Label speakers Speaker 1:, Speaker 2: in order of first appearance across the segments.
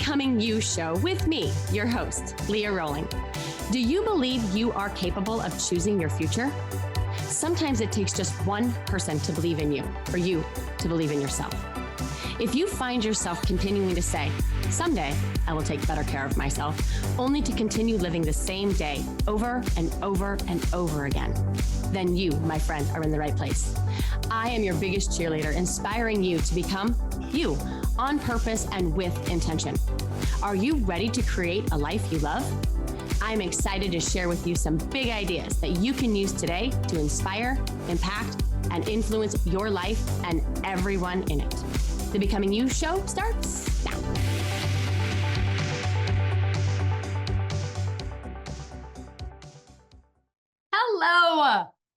Speaker 1: Becoming You show with me, your host, Leah Rowling. Do you believe you are capable of choosing your future? Sometimes it takes just one person to believe in you, or you to believe in yourself. If you find yourself continuing to say, someday I will take better care of myself, only to continue living the same day over and over and over again, then you, my friend, are in the right place. I am your biggest cheerleader, inspiring you to become you on purpose and with intention. Are you ready to create a life you love? I'm excited to share with you some big ideas that you can use today to inspire, impact, and influence your life and everyone in it. The Becoming You show starts now.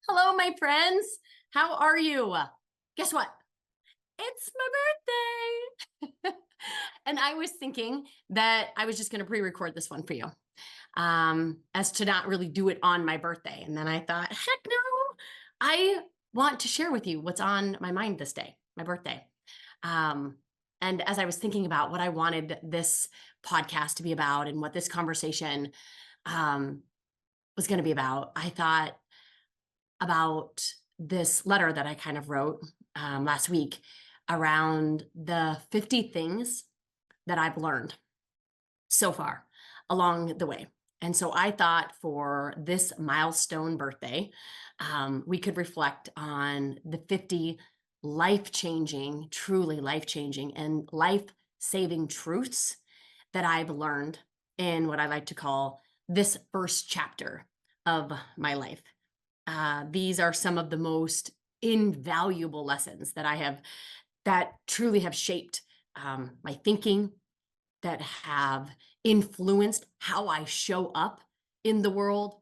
Speaker 1: Hello, my friends. How are you? Guess what? It's my birthday. And I was thinking that I was just going to pre-record this one for you, as to not really do it on my birthday. And then I thought, heck no, I want to share with you what's on my mind this day, my birthday. And as I was thinking about what I wanted this podcast to be about and what this conversation was going to be about, I thought about this letter that I kind of wrote last week around the 50 things that I've learned so far along the way. And so I thought for this milestone birthday, we could reflect on the 50 life-changing, truly life-changing and life-saving truths that I've learned in what I like to call this first chapter of my life. These are some of the most invaluable lessons that truly have shaped my thinking, that have influenced how I show up in the world,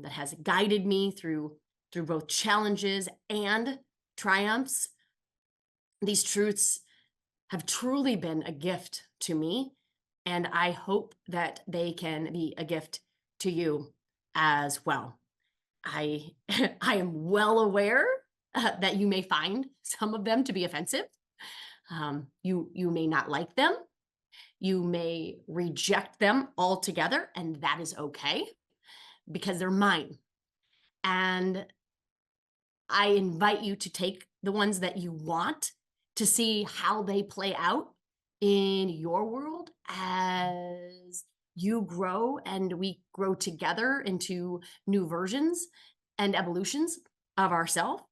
Speaker 1: that has guided me through both challenges and triumphs. These truths have truly been a gift to me, and I hope that they can be a gift to you as well. I am well aware that you may find some of them to be offensive. You may not like them. You may reject them altogether, and that is okay because they're mine. And I invite you to take the ones that you want to see how they play out in your world as you grow and we grow together into new versions and evolutions of ourselves.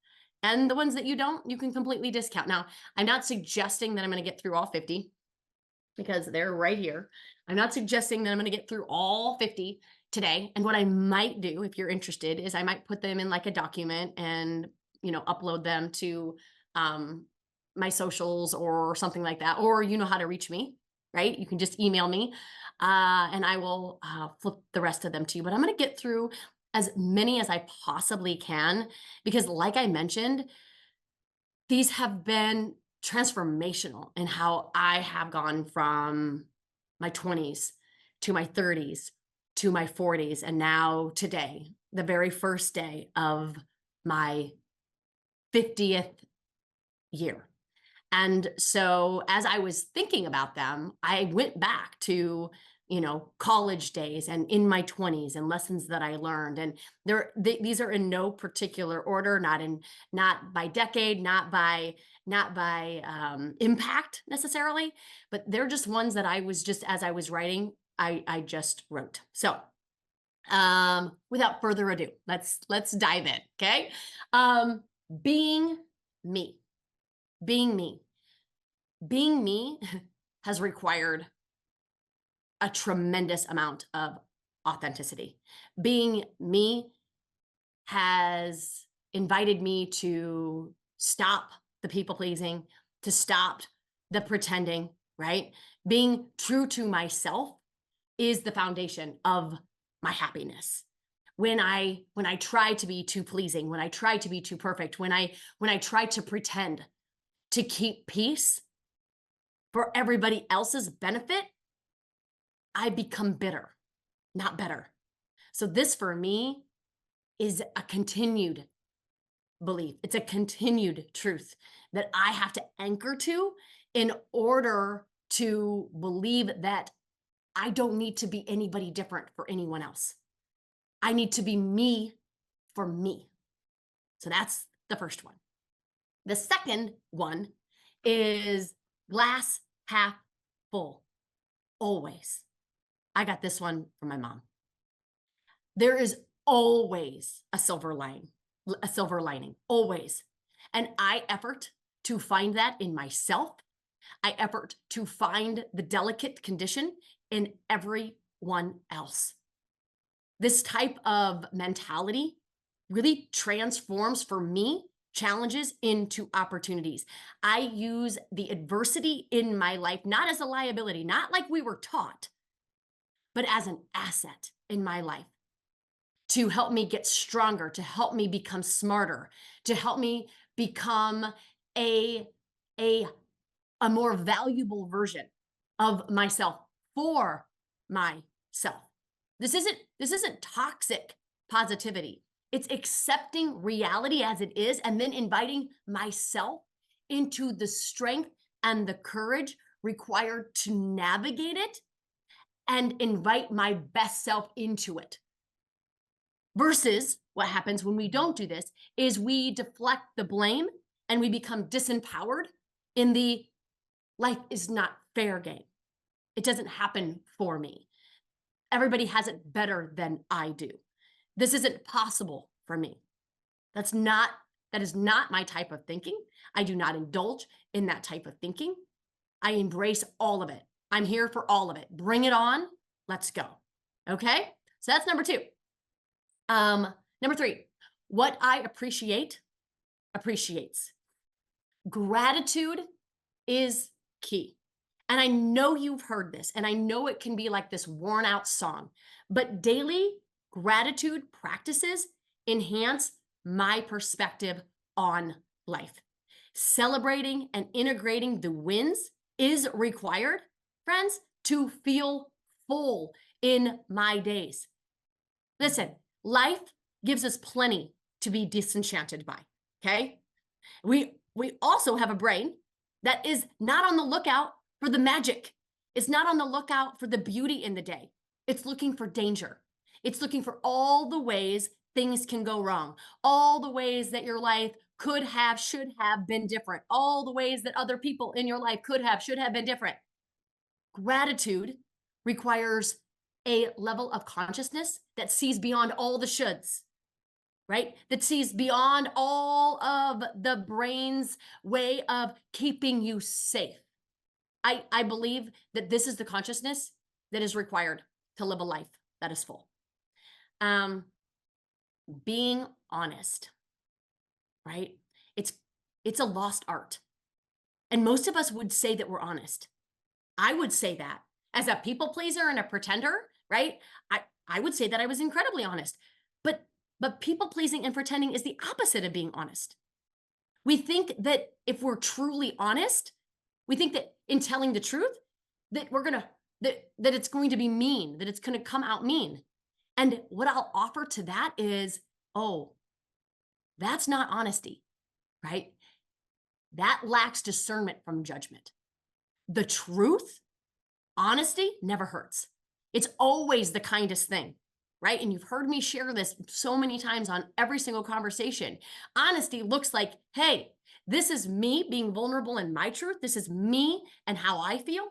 Speaker 1: And the ones that you don't, you can completely discount. Now, I'm not suggesting that I'm going to get through all 50 because they're right here. I'm not suggesting that I'm going to get through all 50 today. And what I might do, if you're interested, is I might put them in like a document and, upload them to my socials or something like that. Or you know how to reach me, right? You can just email me and I will flip the rest of them to you. But I'm going to get through as many as I possibly can because, like I mentioned, these have been transformational in how I have gone from my 20s to my 30s to my 40s and now today, the very first day of my 50th year. And so as I was thinking about them, I went back to, college days and in my 20s and lessons that I learned. And these are in no particular order, not by decade, not by impact necessarily, but they're just ones that I was just, as I was writing, I just wrote. So without further ado, let's dive in. Okay. Being me has required a tremendous amount of authenticity. Being me has invited me to stop the people pleasing, to stop the pretending, right? Being true to myself is the foundation of my happiness. When I try to be too pleasing, when I try to be too perfect, when I try to pretend to keep peace for everybody else's benefit, I become bitter, not better. So this for me is a continued belief. It's a continued truth that I have to anchor to in order to believe that I don't need to be anybody different for anyone else. I need to be me for me. So that's the first one. The second one is glass half full. Always. I got this one from my mom. There is always a silver lining, always. And I effort to find that in myself. I effort to find the delicate condition in everyone else. This type of mentality really transforms, for me, challenges into opportunities. I use the adversity in my life, not as a liability, not like we were taught, but as an asset in my life to help me get stronger, to help me become smarter, to help me become a, a, a more valuable version of myself for myself. This isn't toxic positivity. It's accepting reality as it is and then inviting myself into the strength and the courage required to navigate it and invite my best self into it. Versus what happens when we don't do this is we deflect the blame and we become disempowered in the life is not fair game. It doesn't happen for me. Everybody has it better than I do. This isn't possible for me. That is not my type of thinking. I do not indulge in that type of thinking. I embrace all of it. I'm here for all of it. Bring it on. Let's go. Okay? So that's number 2. Number 3, what I appreciate appreciates. Gratitude is key. And I know you've heard this, and I know it can be like this worn out song, but daily gratitude practices enhance my perspective on life. Celebrating and integrating the wins is required, friends, to feel full in my days. Listen, life gives us plenty to be disenchanted by, okay? We also have a brain that is not on the lookout for the magic. It's not on the lookout for the beauty in the day. It's looking for danger. It's looking for all the ways things can go wrong, all the ways that your life could have, should have been different, all the ways that other people in your life could have, should have been different. Gratitude requires a level of consciousness that sees beyond all the shoulds, right? That sees beyond all of the brain's way of keeping you safe. I believe that this is the consciousness that is required to live a life that is full. Being honest, right? It's a lost art. And most of us would say that we're honest. I would say that as a people pleaser and a pretender, right? I would say that I was incredibly honest. But people pleasing and pretending is the opposite of being honest. We think that if we're truly honest, we think that in telling the truth, that that it's going to be mean, that it's going to come out mean. And what I'll offer to that is, oh, that's not honesty, right? That lacks discernment from judgment. The truth, honesty never hurts. It's always the kindest thing, right? And you've heard me share this so many times on every single conversation. Honesty looks like, hey, this is me being vulnerable in my truth. This is me and how I feel.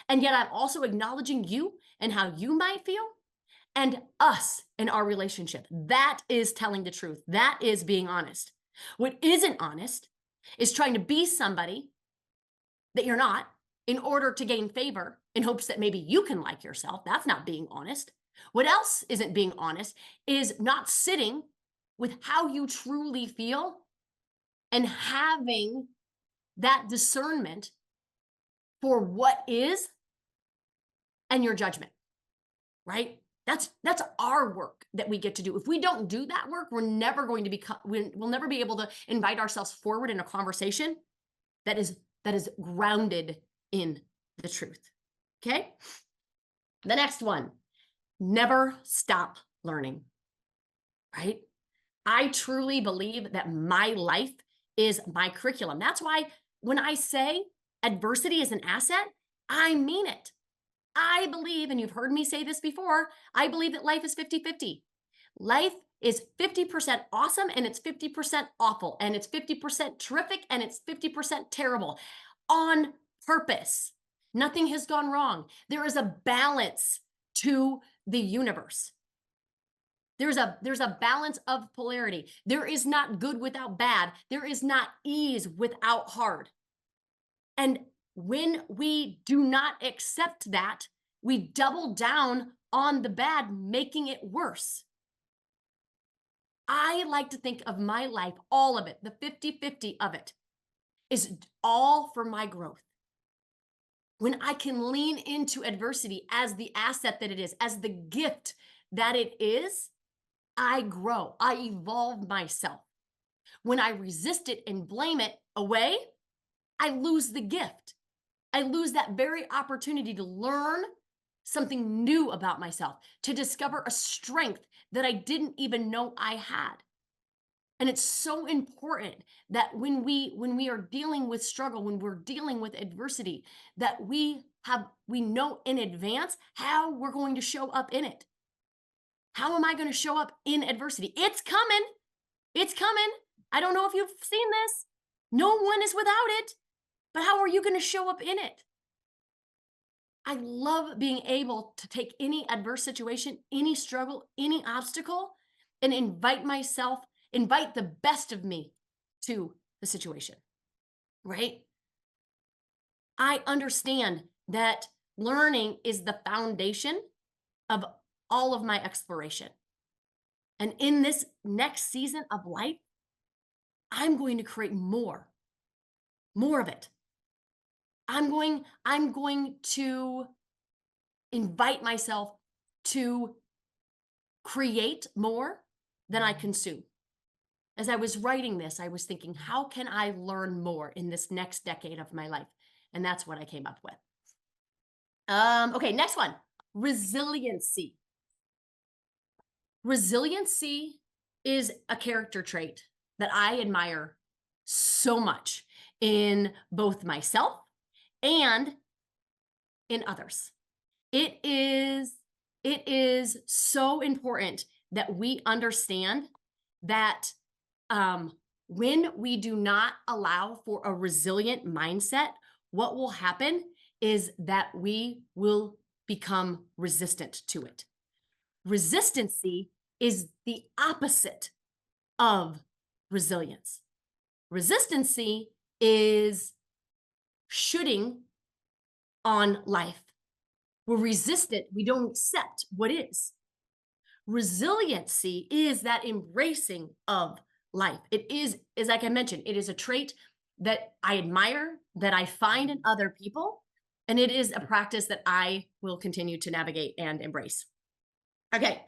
Speaker 1: And yet I'm also acknowledging you and how you might feel and us in our relationship. That is telling the truth. That is being honest. What isn't honest is trying to be somebody that you're not in order to gain favor in hopes that maybe you can like yourself. That's not being honest. What else isn't being honest is not sitting with how you truly feel and having that discernment for what is and your judgment, right? That's our work that we get to do. If we don't do that work, we're never going to we'll never be able to invite ourselves forward in a conversation that is grounded in the truth. Okay? The next one, never stop learning, right? I truly believe that my life is my curriculum. That's why when I say adversity is an asset, I mean it. I believe, and you've heard me say this before, I believe that life is 50-50. Life is 50% awesome and it's 50% awful and it's 50% terrific and it's 50% terrible on purpose. Nothing has gone wrong. There is a balance to the universe. There's a balance of polarity. There is not good without bad. There is not ease without hard. And when we do not accept that, we double down on the bad, making it worse. I like to think of my life, all of it, the 50-50 of it, is all for my growth. When I can lean into adversity as the asset that it is, as the gift that it is, I grow, I evolve myself. When I resist it and blame it away, I lose the gift. I lose that very opportunity to learn something new about myself, to discover a strength that I didn't even know I had. And it's so important that when we are dealing with struggle, when we're dealing with adversity, that we know in advance how we're going to show up in it. How am I going to show up in adversity? It's coming. It's coming. I don't know if you've seen this. No one is without it. But how are you going to show up in it? I love being able to take any adverse situation, any struggle, any obstacle, and invite the best of me to the situation, right? I understand that learning is the foundation of all of my exploration. And in this next season of life, I'm going to create more of it. I'm going to invite myself to create more than I consume. As I was writing this, I was thinking, how can I learn more in this next decade of my life? And that's what I came up with. Okay, next one, resiliency. Resiliency is a character trait that I admire so much in both myself and in others. It is so important that we understand that when we do not allow for a resilient mindset, what will happen is that we will become resistant to it. Resistancy is the opposite of resilience. Resistancy is shooting on life. We're resistant. We don't accept what is. Resiliency is that embracing of life. It is like I mentioned, it is a trait that I admire, that I find in other people, and it is a practice that I will continue to navigate and embrace. Okay,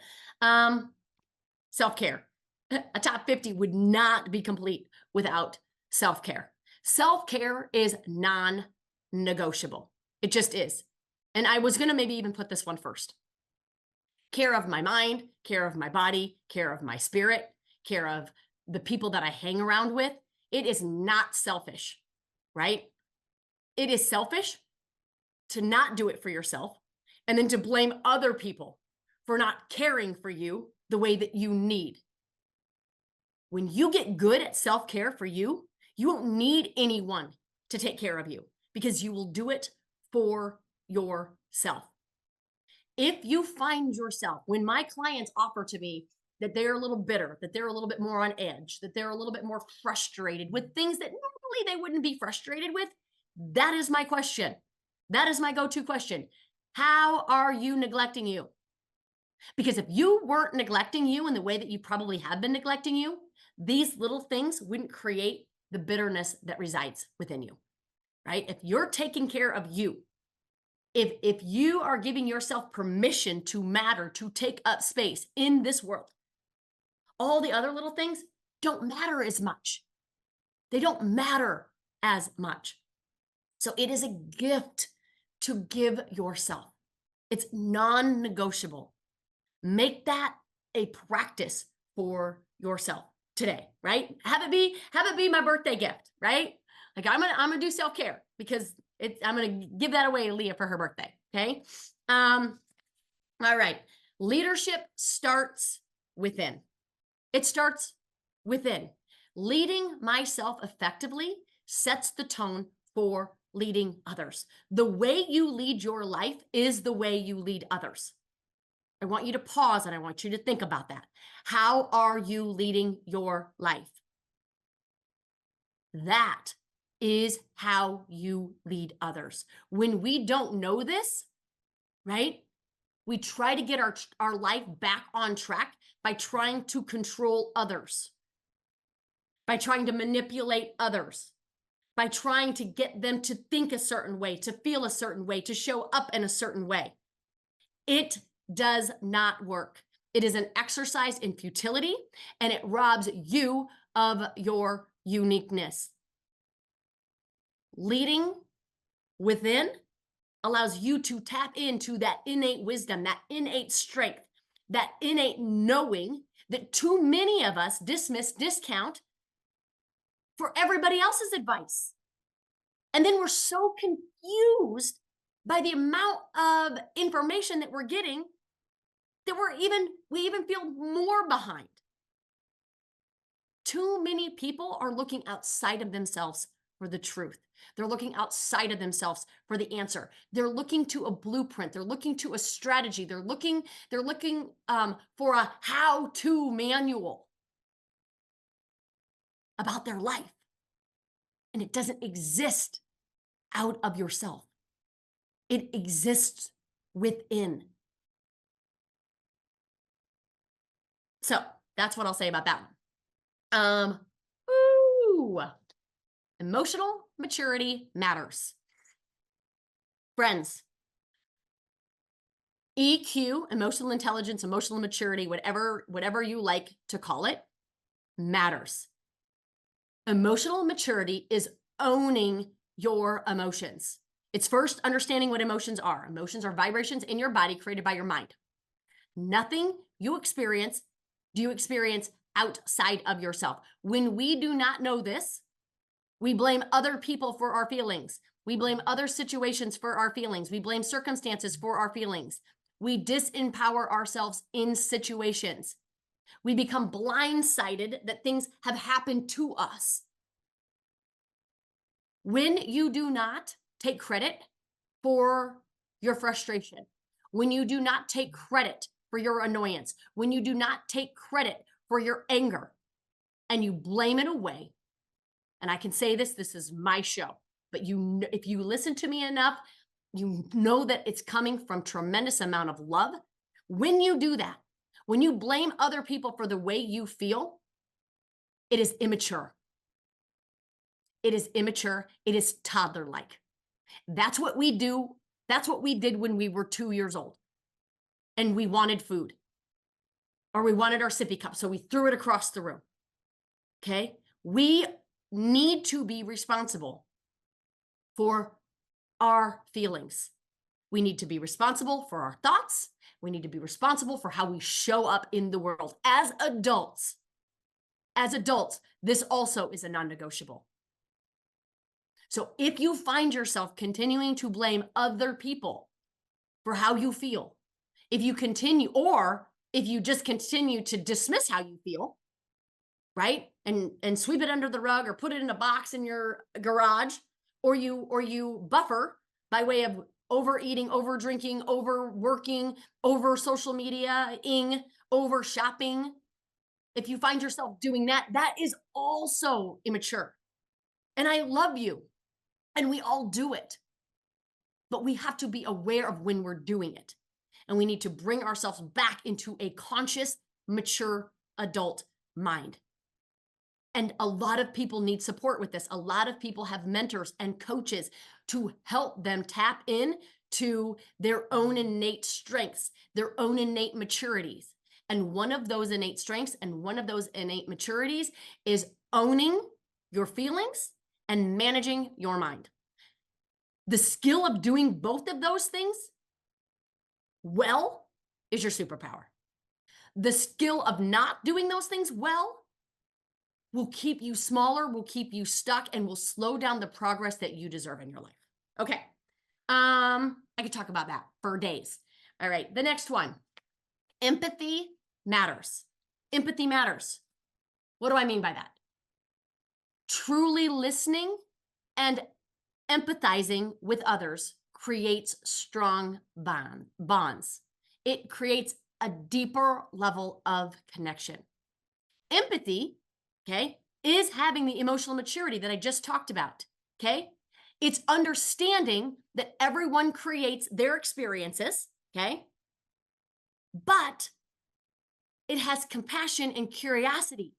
Speaker 1: self-care. A top 50 would not be complete without self-care. Self-care is non-negotiable. It just is. And I was going to maybe even put this one first. Care of my mind, care of my body, care of my spirit, care of the people that I hang around with. It is not selfish, right? It is selfish to not do it for yourself and then to blame other people for not caring for you the way that you need. When you get good at self-care for you, you won't need anyone to take care of you because you will do it for yourself. If you find yourself, when my clients offer to me that they're a little bitter, that they're a little bit more on edge, that they're a little bit more frustrated with things that normally they wouldn't be frustrated with, that is my question. That is my go-to question. How are you neglecting you? Because if you weren't neglecting you in the way that you probably have been neglecting you, these little things wouldn't create the bitterness that resides within you, right? If you're taking care of you, if you are giving yourself permission to matter, to take up space in this world, all the other little things don't matter as much. They don't matter as much. So it is a gift to give yourself. It's non-negotiable. Make that a practice for yourself today, right? Have it be my birthday gift, right? Like I'm gonna do self-care because I'm going to give that away to Leah for her birthday. Okay. All right. Leadership starts within. It starts within. Leading myself effectively sets the tone for leading others. The way you lead your life is the way you lead others. I want you to pause and I want you to think about that. How are you leading your life? That is how you lead others. When we don't know this, right? We try to get our life back on track by trying to control others, by trying to manipulate others, by trying to get them to think a certain way, to feel a certain way, to show up in a certain way. It does not work. It is an exercise in futility, and it robs you of your uniqueness. Leading within allows you to tap into that innate wisdom, that innate strength, that innate knowing that too many of us dismiss, discount for everybody else's advice. And then we're so confused by the amount of information that we're getting that we even feel more behind. Too many people are looking outside of themselves for the truth. They're looking outside of themselves for the answer. They're looking to a blueprint. They're looking to a strategy. They're looking for a how-to manual about their life. And it doesn't exist out of yourself. It exists within. So that's what I'll say about that one. Emotional maturity matters. Friends, EQ, emotional intelligence, emotional maturity, whatever you like to call it, matters. Emotional maturity is owning your emotions. It's first understanding what emotions are. Emotions are vibrations in your body created by your mind. Nothing you experience do you experience outside of yourself. When we do not know this, we blame other people for our feelings. We blame other situations for our feelings. We blame circumstances for our feelings. We disempower ourselves in situations. We become blindsided that things have happened to us. When you do not take credit for your frustration, when you do not take credit for your annoyance, when you do not take credit for your anger, and you blame it away, and I can say this is my show, but if you listen to me enough, you know that it's coming from tremendous amount of love. When you do that, when you blame other people for the way you feel, it is immature. It is immature. It is toddler-like. That's what we do. That's what we did when we were 2 years old and we wanted food or we wanted our sippy cup. So we threw it across the room. Okay. We need to be responsible for our feelings. We need to be responsible for our thoughts. We need to be responsible for how we show up in the world as adults. As adults, this also is a non-negotiable. So if you find yourself continuing to blame other people for how you feel, if you continue, or if you just continue to dismiss how you feel, right? And sweep it under the rug or put it in a box in your garage, or you buffer by way of overeating, over drinking, overworking, over social media-ing, over shopping. If you find yourself doing that, that is also immature. And I love you. And we all do it. But we have to be aware of when we're doing it. And we need to bring ourselves back into a conscious, mature adult mind. And a lot of people need support with this. A lot of people have mentors and coaches to help them tap in to their own innate strengths, their own innate maturities. And one of those innate strengths and one of those innate maturities is owning your feelings and managing your mind. The skill of doing both of those things well is your superpower. The skill of not doing those things well will keep you smaller, will keep you stuck, and will slow down the progress that you deserve in your life. Okay. I could talk about that for days. All right. The next one, empathy matters. Empathy matters. What do I mean by that? Truly listening and empathizing with others creates strong bonds. It creates a deeper level of connection. Empathy, okay, is having the emotional maturity that I just talked about, okay? It's understanding that everyone creates their experiences, okay? But it has compassion and curiosity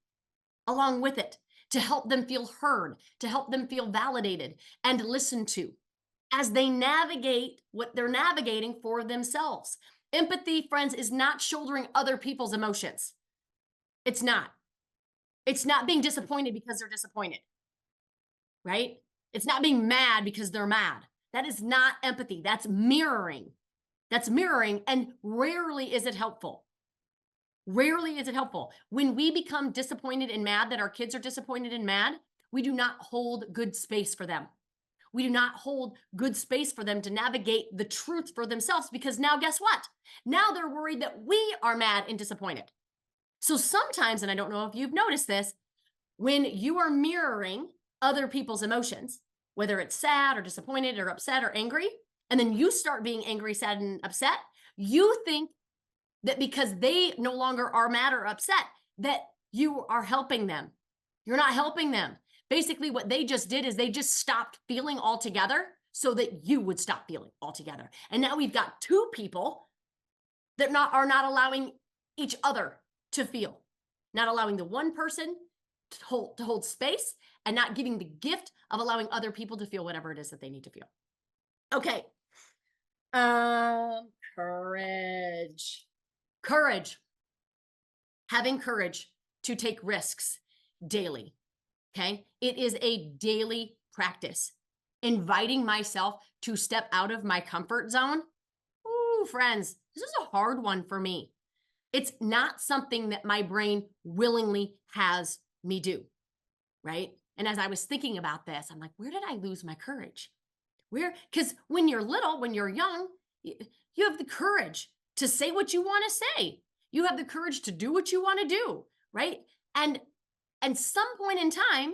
Speaker 1: along with it to help them feel heard, to help them feel validated and listened to as they navigate what they're navigating for themselves. Empathy, friends, is not shouldering other people's emotions. It's not. It's not being disappointed because they're disappointed, right? It's not being mad because they're mad. That is not empathy. That's mirroring. That's mirroring, and rarely is it helpful. Rarely is it helpful. When we become disappointed and mad that our kids are disappointed and mad, we do not hold good space for them. We do not hold good space for them to navigate the truth for themselves, because now guess what? Now they're worried that we are mad and disappointed. So sometimes, and I don't know if you've noticed this, when you are mirroring other people's emotions, whether it's sad or disappointed or upset or angry, and then you start being angry, sad, and upset, you think that because they no longer are mad or upset, that you are helping them. You're not helping them. Basically, what they just did is they just stopped feeling altogether so that you would stop feeling altogether. And now we've got two people that are not allowing each other to feel, not allowing the one person to hold space, and not giving the gift of allowing other people to feel whatever it is that they need to feel. Okay. Courage. Courage. Having courage to take risks daily. Okay. It is a daily practice. Inviting myself to step out of my comfort zone. Ooh, friends, this is a hard one for me. It's not something that my brain willingly has me do. Right. And as I was thinking about this, I'm like, where did I lose my courage? Because when you're little, when you're young, you have the courage to say what you want to say. You have the courage to do what you want to do, right? And some point in time,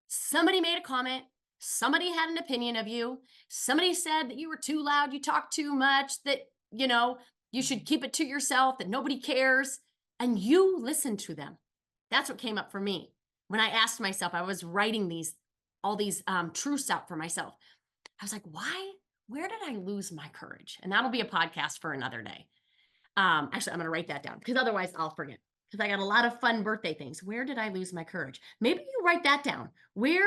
Speaker 1: somebody made a comment, somebody had an opinion of you, somebody said that you were too loud, you talk too much, that, you should keep it to yourself, that nobody cares, and you listen to them. That's what came up for me. When I asked myself, I was writing all these truths out for myself. I was like, where did I lose my courage? And that'll be a podcast for another day. Actually, I'm going to write that down because otherwise I'll forget, because I got a lot of fun birthday things. Where did I lose my courage? Maybe you write that down. Where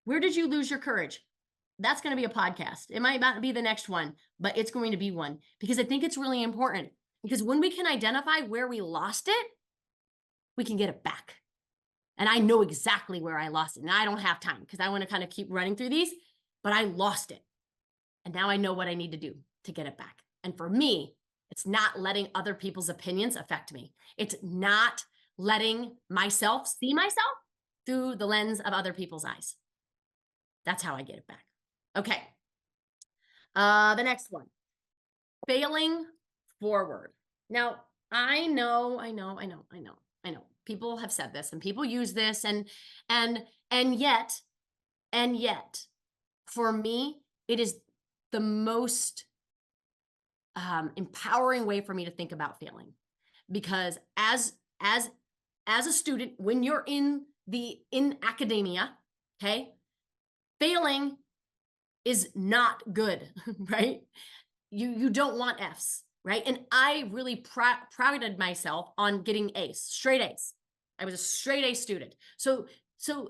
Speaker 1: did you lose your courage? That's going to be a podcast. It might not be the next one, but it's going to be one, because I think it's really important, because when we can identify where we lost it, we can get it back. And I know exactly where I lost it. And I don't have time because I want to kind of keep running through these, but I lost it. And now I know what I need to do to get it back. And for me, it's not letting other people's opinions affect me. It's not letting myself see myself through the lens of other people's eyes. That's how I get it back. Okay. The next one, failing forward. Now, I know. People have said this and people use this, and yet, for me, it is the most empowering way for me to think about failing, because as a student, when you're in academia, okay, failing is not good, right? You don't want F's, right? And I really prided myself on getting A's, straight A's. I was a straight A student. So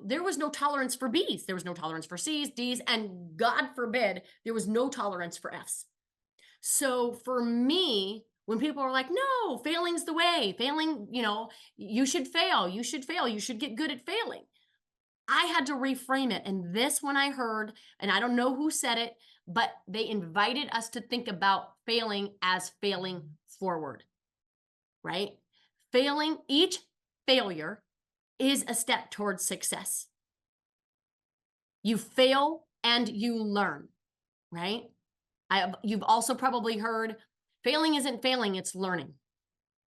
Speaker 1: there was no tolerance for B's. There was no tolerance for C's, D's, and God forbid, there was no tolerance for F's. So for me, when people are like, no, failing's the way, failing, you should fail, you should fail, you should get good at failing, I had to reframe it. And this one I heard, and I don't know who said it, but they invited us to think about failing as failing forward, right? Each failure is a step towards success. You fail and you learn, right? You've also probably heard failing isn't failing, it's learning,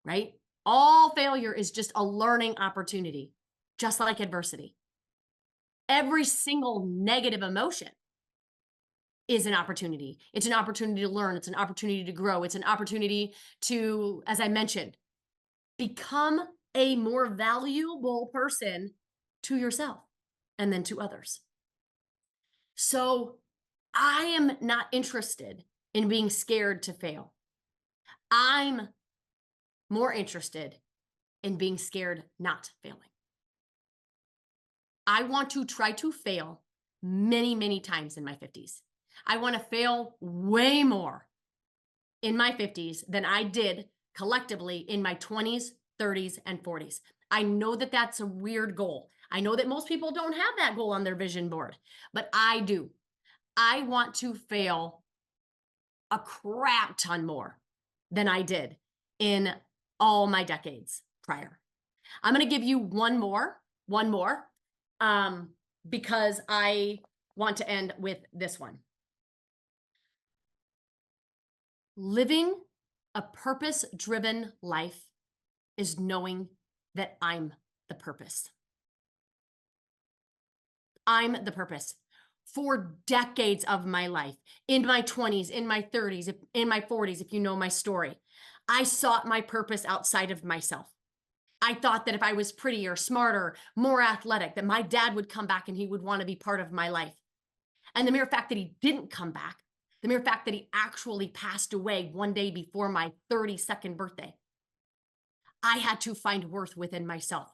Speaker 1: right? All failure is just a learning opportunity, just like adversity. Every single negative emotion is an opportunity. It's an opportunity to learn. It's an opportunity to grow. It's an opportunity to, as I mentioned, become a more valuable person to yourself and then to others. So I am not interested in being scared to fail. I'm more interested in being scared not failing. I want to try to fail many, many times in my 50s. I want to fail way more in my 50s than I did collectively in my 20s, 30s, and 40s. I know that that's a weird goal. I know that most people don't have that goal on their vision board, but I do. I want to fail a crap ton more than I did in all my decades prior. I'm going to give you one more, because I want to end with this one. Living a purpose-driven life is knowing that I'm the purpose. I'm the purpose. For decades of my life, in my 20s, in my 30s, in my 40s, if you know my story, I sought my purpose outside of myself. I thought that if I was prettier, smarter, more athletic, that my dad would come back and he would want to be part of my life. And the mere fact that he didn't come back, the mere fact that he actually passed away one day before my 32nd birthday, I had to find worth within myself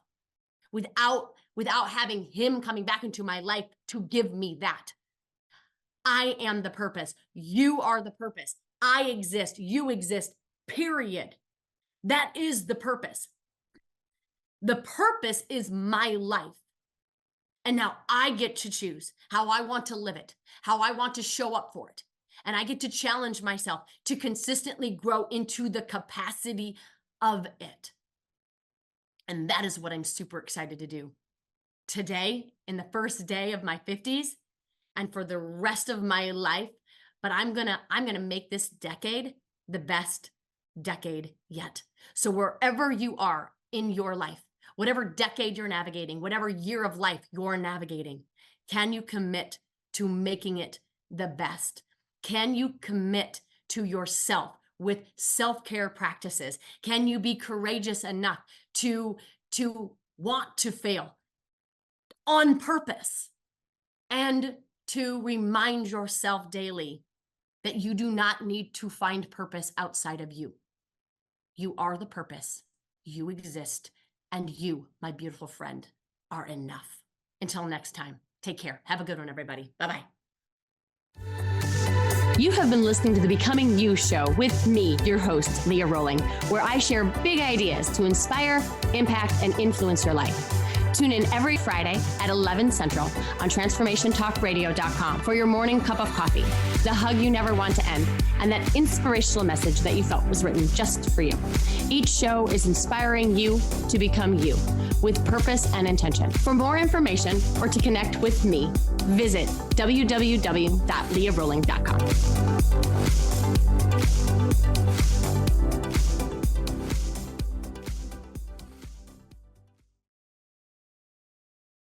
Speaker 1: without having him coming back into my life to give me that. I am the purpose. You are the purpose. I exist. You exist, period. That is the purpose. The purpose is my life. And now I get to choose how I want to live it, how I want to show up for it. And I get to challenge myself to consistently grow into the capacity of it. And that is what I'm super excited to do today, in the first day of my 50s, and for the rest of my life. But I'm gonna make this decade the best decade yet. So wherever you are in your life, whatever decade you're navigating, whatever year of life you're navigating, can you commit to making it the best? Can you commit to yourself with self-care practices? Can you be courageous enough to want to fail on purpose and to remind yourself daily that you do not need to find purpose outside of you? You are the purpose. You exist. And you, my beautiful friend, are enough. Until next time, take care. Have a good one, everybody. Bye-bye.
Speaker 2: You have been listening to the Becoming You show with me, your host, Leah Rowling, where I share big ideas to inspire, impact, and influence your life. Tune in every Friday at 11 Central on transformationtalkradio.com for your morning cup of coffee, the hug you never want to end, and that inspirational message that you felt was written just for you. Each show is inspiring you to become you with purpose and intention. For more information or to connect with me, visit www.leahrowling.com.